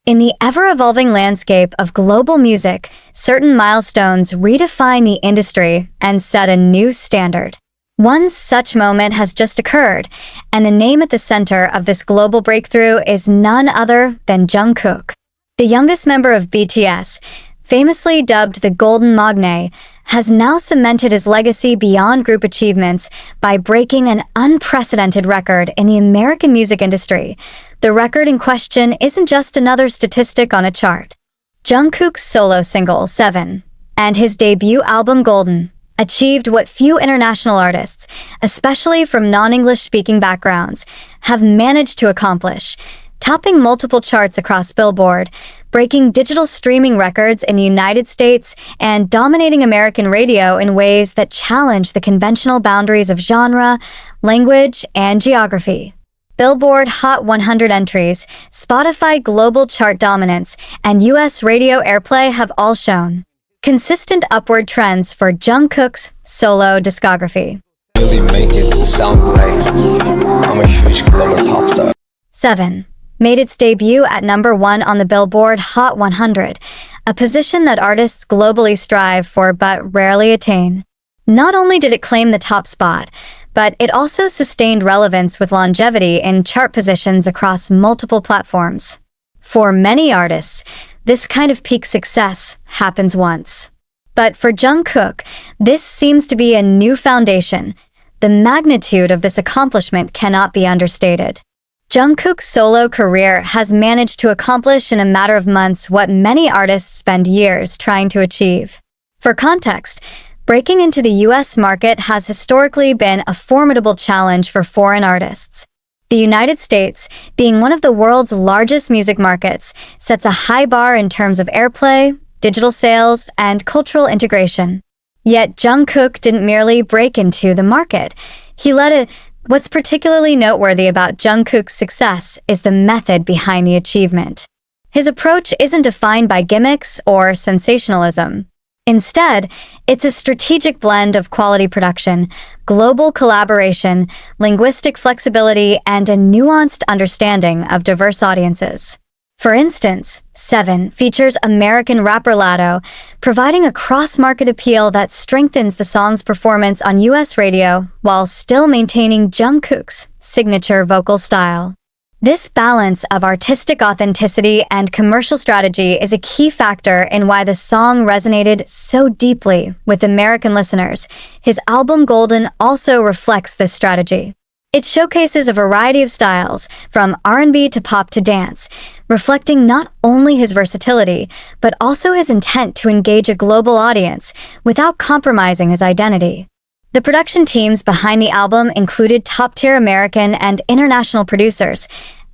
In the ever-evolving landscape of global music, certain milestones redefine the industry and set a new standard. One such moment has just occurred, and the name at the center of this global breakthrough is none other than Jungkook. The youngest member of BTS, famously dubbed the Golden Magne, has now cemented his legacy beyond group achievements by breaking an unprecedented record in the American music industry. The record in question isn't just another statistic on a chart. Jungkook's solo single, 7, and his debut album, Golden, achieved what few international artists, especially from non-English speaking backgrounds, have managed to accomplish, topping multiple charts across Billboard, breaking digital streaming records in the United States, and dominating American radio in ways that challenge the conventional boundaries of genre, language, and geography. Billboard Hot 100 entries, Spotify global chart dominance, and US radio airplay have all shown consistent upward trends for Jungkook's solo discography. Really make it sound like I'm a huge global pop star. 7. Made its debut at number 1 on the Billboard Hot 100, a position that artists globally strive for but rarely attain. Not only did it claim the top spot, but it also sustained relevance with longevity in chart positions across multiple platforms. For many artists, this kind of peak success happens once. But for Jungkook, this seems to be a new foundation. The magnitude of this accomplishment cannot be understated. Jungkook's solo career has managed to accomplish in a matter of months what many artists spend years trying to achieve. For context, breaking into the US market has historically been a formidable challenge for foreign artists. The United States, being one of the world's largest music markets, sets a high bar in terms of airplay, digital sales, and cultural integration. Yet Jungkook didn't merely break into the market. He led it. What's particularly noteworthy about Jungkook's success is the method behind the achievement. His approach isn't defined by gimmicks or sensationalism. Instead, it's a strategic blend of quality production, global collaboration, linguistic flexibility, and a nuanced understanding of diverse audiences. For instance, 7 features American rapper Latto, providing a cross-market appeal that strengthens the song's performance on US radio while still maintaining Jungkook's signature vocal style. This balance of artistic authenticity and commercial strategy is a key factor in why the song resonated so deeply with American listeners. His album Golden also reflects this strategy. It showcases a variety of styles, from R&B to pop to dance, reflecting not only his versatility, but also his intent to engage a global audience without compromising his identity. The production teams behind the album included top-tier American and international producers,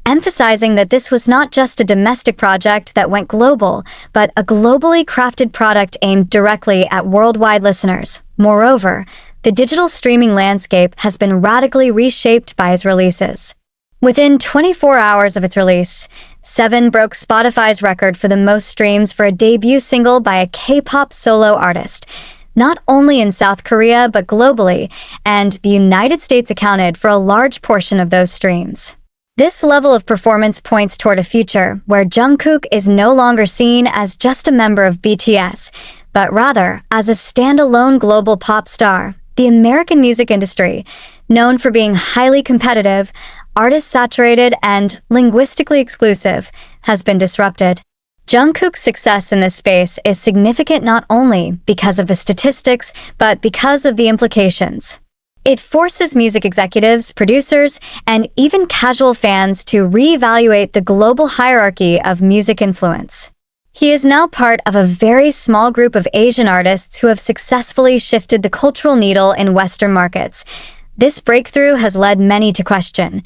emphasizing that this was not just a domestic project that went global, but a globally crafted product aimed directly at worldwide listeners. Moreover, the digital streaming landscape has been radically reshaped by his releases. Within 24 hours of its release, 7 broke Spotify's record for the most streams for a debut single by a K-pop solo artist, not only in South Korea but globally, and the United States accounted for a large portion of those streams. This level of performance points toward a future where Jungkook is no longer seen as just a member of BTS, but rather as a standalone global pop star. The American music industry, known for being highly competitive, artist-saturated, and linguistically exclusive, has been disrupted. Jungkook's success in this space is significant not only because of the statistics, but because of the implications. It forces music executives, producers, and even casual fans to reevaluate the global hierarchy of music influence. He is now part of a very small group of Asian artists who have successfully shifted the cultural needle in Western markets. This breakthrough has led many to question,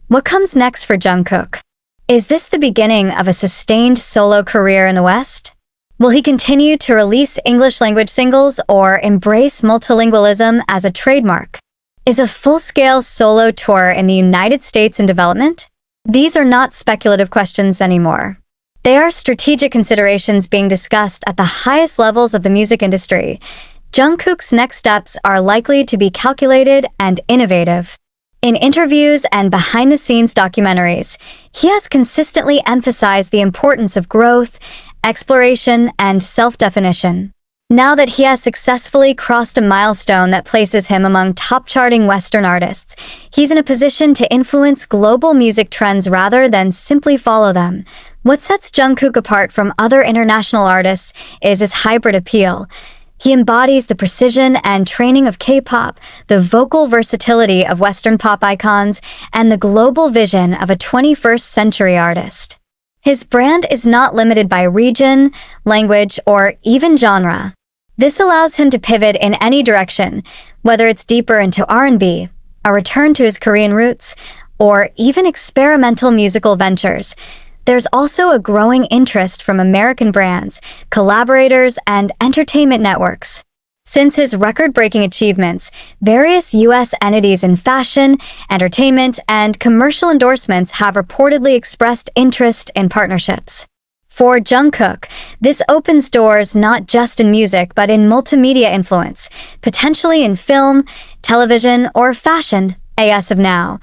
what comes next for Jungkook? Is this the beginning of a sustained solo career in the West? Will he continue to release English-language singles or embrace multilingualism as a trademark? Is a full-scale solo tour in the United States in development? These are not speculative questions anymore. They are strategic considerations being discussed at the highest levels of the music industry. Jungkook's next steps are likely to be calculated and innovative. In interviews and behind-the-scenes documentaries, he has consistently emphasized the importance of growth, exploration, and self-definition. Now that he has successfully crossed a milestone that places him among top-charting Western artists, he's in a position to influence global music trends rather than simply follow them. What sets Jungkook apart from other international artists is his hybrid appeal. He embodies the precision and training of K-pop, the vocal versatility of Western pop icons, and the global vision of a 21st century artist. His brand is not limited by region, language, or even genre. This allows him to pivot in any direction, whether it's deeper into R&B, a return to his Korean roots, or even experimental musical ventures. There's also a growing interest from American brands, collaborators, and entertainment networks. Since his record-breaking achievements, various U.S. entities in fashion, entertainment, and commercial endorsements have reportedly expressed interest in partnerships. For Jungkook, this opens doors not just in music but in multimedia influence, potentially in film, television, or fashion, as of now.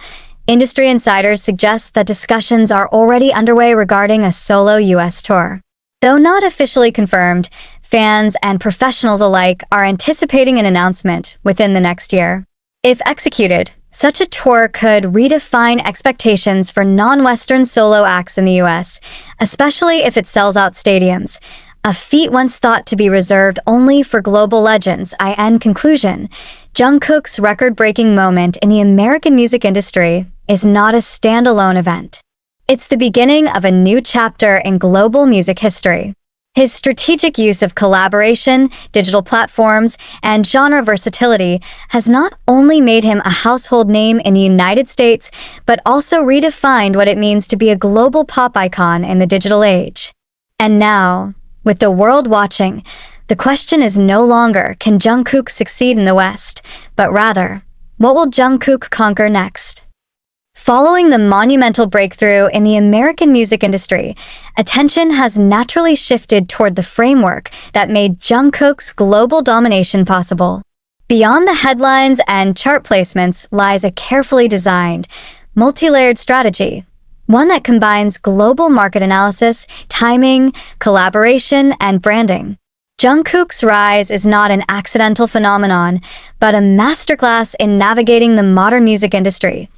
Industry insiders suggest that discussions are already underway regarding a solo U.S. tour. Though not officially confirmed, fans and professionals alike are anticipating an announcement within the next year. If executed, such a tour could redefine expectations for non-Western solo acts in the U.S., especially if it sells out stadiums, a feat once thought to be reserved only for global legends. In conclusion, Jungkook's record-breaking moment in the American music industry is not a standalone event. It's the beginning of a new chapter in global music history. His strategic use of collaboration, digital platforms, and genre versatility has not only made him a household name in the United States, but also redefined what it means to be a global pop icon in the digital age. And now, with the world watching, the question is no longer, can Jungkook succeed in the West, but rather, what will Jungkook conquer next? Following the monumental breakthrough in the American music industry, attention has naturally shifted toward the framework that made Jungkook's global domination possible. Beyond the headlines and chart placements lies a carefully designed, multi-layered strategy, one that combines global market analysis, timing, collaboration, and branding. Jungkook's rise is not an accidental phenomenon, but a masterclass in navigating the modern music industry.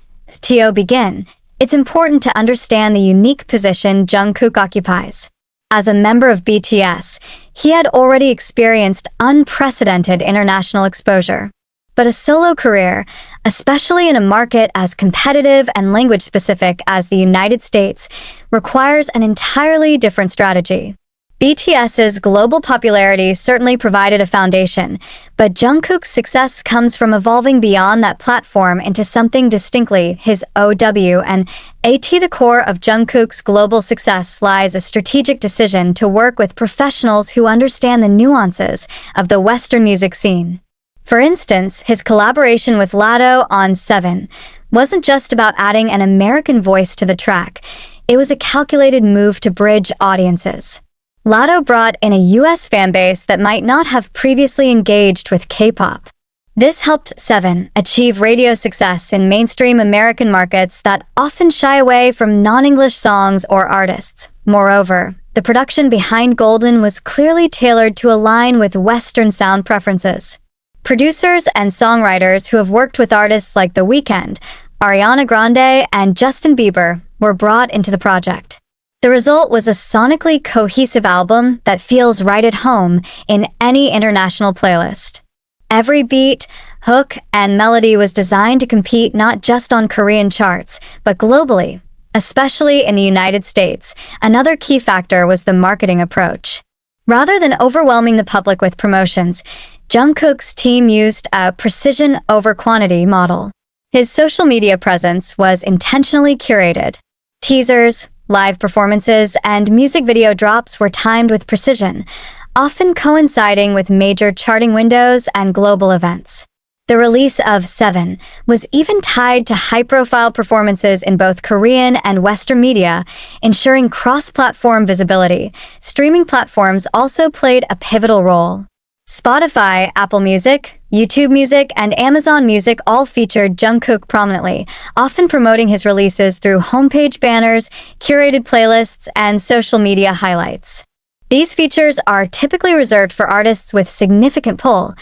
To begin, it's important to understand the unique position Jungkook occupies. As a member of BTS, he had already experienced unprecedented international exposure. But a solo career, especially in a market as competitive and language-specific as the United States, requires an entirely different strategy. BTS's global popularity certainly provided a foundation, but Jungkook's success comes from evolving beyond that platform into something distinctly his own. And at the core of Jungkook's global success lies a strategic decision to work with professionals who understand the nuances of the Western music scene. For instance, his collaboration with Latto on Seven wasn't just about adding an American voice to the track. It was a calculated move to bridge audiences. Latto brought in a US fanbase that might not have previously engaged with K-pop. This helped Seven achieve radio success in mainstream American markets that often shy away from non-English songs or artists. Moreover, the production behind Golden was clearly tailored to align with Western sound preferences. Producers and songwriters who have worked with artists like The Weeknd, Ariana Grande, and Justin Bieber were brought into the project. The result was a sonically cohesive album that feels right at home in any international playlist. Every beat, hook, and melody was designed to compete not just on Korean charts, but globally, especially in the United States. Another key factor was the marketing approach. Rather than overwhelming the public with promotions, Jungkook's team used a precision over quantity model. His social media presence was intentionally curated. Teasers, live performances, and music video drops were timed with precision, often coinciding with major charting windows and global events. The release of Seven was even tied to high-profile performances in both Korean and Western media, ensuring cross-platform visibility. Streaming platforms also played a pivotal role. Spotify, Apple Music, YouTube Music, and Amazon Music all featured Jungkook prominently, often promoting his releases through homepage banners, curated playlists, and social media highlights. These features are typically reserved for artists with significant pull,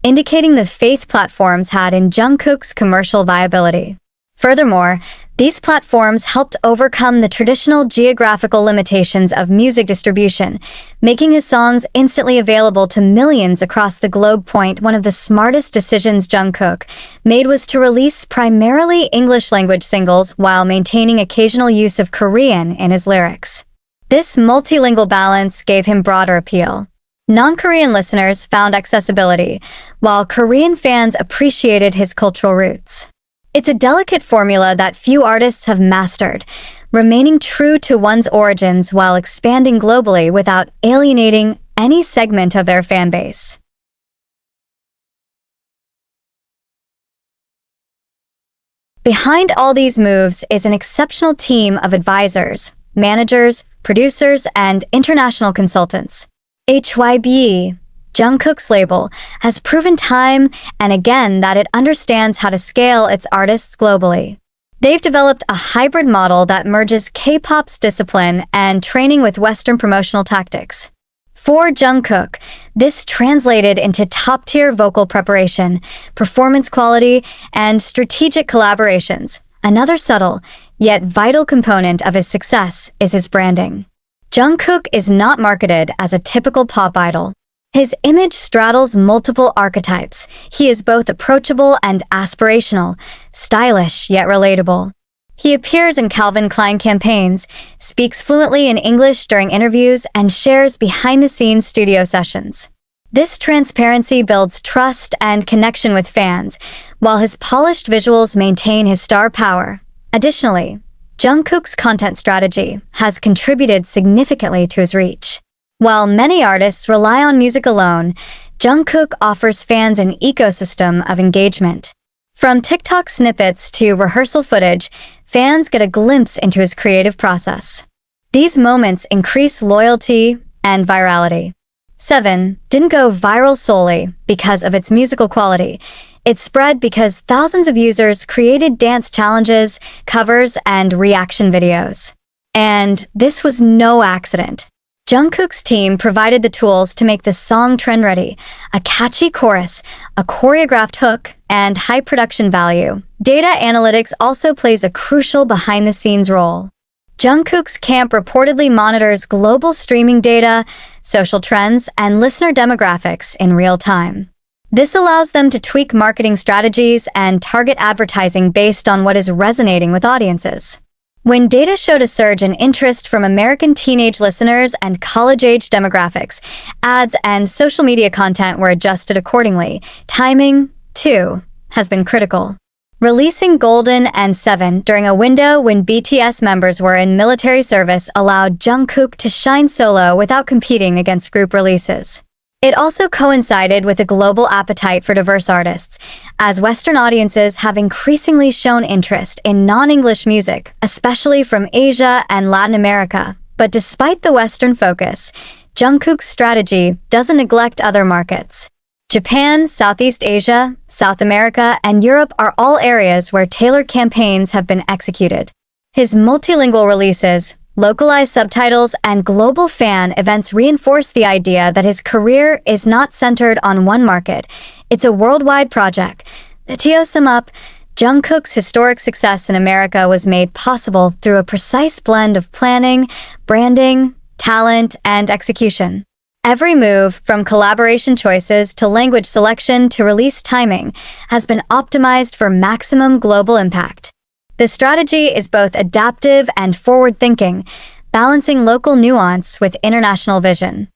indicating the faith platforms had in Jungkook's commercial viability. Furthermore, these platforms helped overcome the traditional geographical limitations of music distribution, making his songs instantly available to millions across the globe. One of the smartest decisions Jungkook made was to release primarily English-language singles while maintaining occasional use of Korean in his lyrics. This multilingual balance gave him broader appeal. Non-Korean listeners found accessibility, while Korean fans appreciated his cultural roots. It's a delicate formula that few artists have mastered, remaining true to one's origins while expanding globally without alienating any segment of their fanbase. Behind all these moves is an exceptional team of advisors, managers, producers, and international consultants. HYBE, Jungkook's label, has proven time and again that it understands how to scale its artists globally. They've developed a hybrid model that merges K-pop's discipline and training with Western promotional tactics. For Jungkook, this translated into top-tier vocal preparation, performance quality, and strategic collaborations. Another subtle, yet vital component of his success is his branding. Jungkook is not marketed as a typical pop idol. His image straddles multiple archetypes. He is both approachable and aspirational, stylish yet relatable. He appears in Calvin Klein campaigns, speaks fluently in English during interviews, and shares behind-the-scenes studio sessions. This transparency builds trust and connection with fans, while his polished visuals maintain his star power. Additionally, Jungkook's content strategy has contributed significantly to his reach. While many artists rely on music alone, Jungkook offers fans an ecosystem of engagement. From TikTok snippets to rehearsal footage, fans get a glimpse into his creative process. These moments increase loyalty and virality. 7 didn't go viral solely because of its musical quality. It spread because thousands of users created dance challenges, covers, and reaction videos. And this was no accident. Jungkook's team provided the tools to make the song trend-ready, a catchy chorus, a choreographed hook, and high production value. Data analytics also plays a crucial behind-the-scenes role. Jungkook's camp reportedly monitors global streaming data, social trends, and listener demographics in real time. This allows them to tweak marketing strategies and target advertising based on what is resonating with audiences. When data showed a surge in interest from American teenage listeners and college-age demographics, ads and social media content were adjusted accordingly. Timing, too, has been critical. Releasing Golden and 7 during a window when BTS members were in military service allowed Jungkook to shine solo without competing against group releases. It also coincided with a global appetite for diverse artists, as Western audiences have increasingly shown interest in non-English music, especially from Asia and Latin America. But despite the Western focus, Jungkook's strategy doesn't neglect other markets. Japan, Southeast Asia, South America, and Europe are all areas where tailored campaigns have been executed. His multilingual releases, localized subtitles, and global fan events reinforce the idea that his career is not centered on one market. It's a worldwide project. To sum up, Jungkook's historic success in America was made possible through a precise blend of planning, branding, talent, and execution. Every move, from collaboration choices to language selection to release timing, has been optimized for maximum global impact. The strategy is both adaptive and forward-thinking, balancing local nuance with international vision.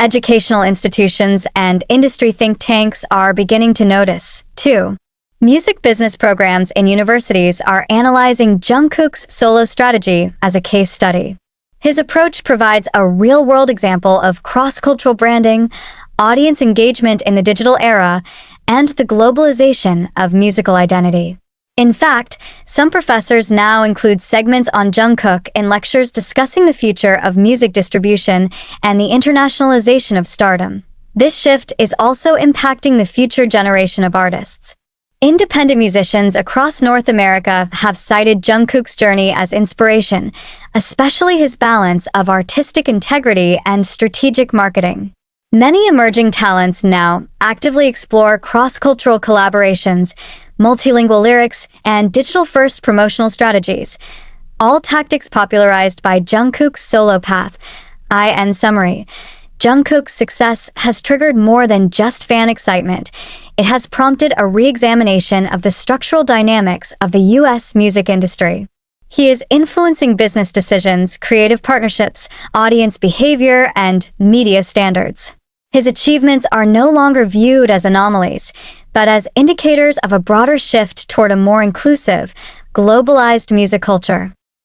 Educational institutions and industry think tanks are beginning to notice, too. Music business programs in universities are analyzing Jungkook's solo strategy as a case study. His approach provides a real-world example of cross-cultural branding, audience engagement in the digital era, and the globalization of musical identity. In fact, some professors now include segments on Jungkook in lectures discussing the future of music distribution and the internationalization of stardom. This shift is also impacting the future generation of artists. Independent musicians across North America have cited Jungkook's journey as inspiration, especially his balance of artistic integrity and strategic marketing. Many emerging talents now actively explore cross-cultural collaborations, multilingual lyrics, and digital-first promotional strategies, all tactics popularized by Jungkook's solo path. In summary, Jungkook's success has triggered more than just fan excitement. It has prompted a re-examination of the structural dynamics of the U.S. music industry. He is influencing business decisions, creative partnerships, audience behavior, and media standards. His achievements are no longer viewed as anomalies, but as indicators of a broader shift toward a more inclusive, globalized music culture.